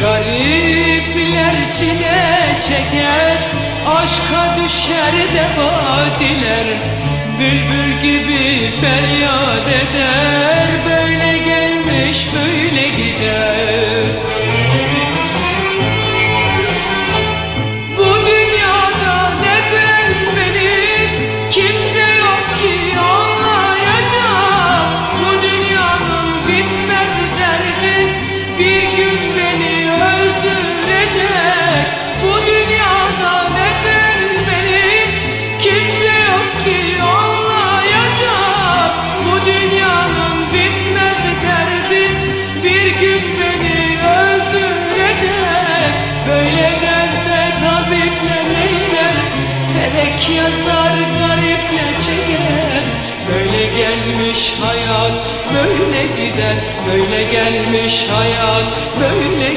Garipler çile çeker, aşka düşer de vadiler. Bülbül gibi feryat eder, böyle gelmiş böyle gider. Bu dünyada neden beni kimse yok ki anlayacak? Bu dünyanın bitmez derdi bir gün beni öldürecek. Bu dünyada neden beni kimse yok ki anlayacak? Bu dünyanın bitmez derdi bir gün beni öldürecek. Böyle derde tabipler neyler, felek yazar garipler çeker. Böyle gelmiş hayat böyle gider, böyle gelmiş hayat böyle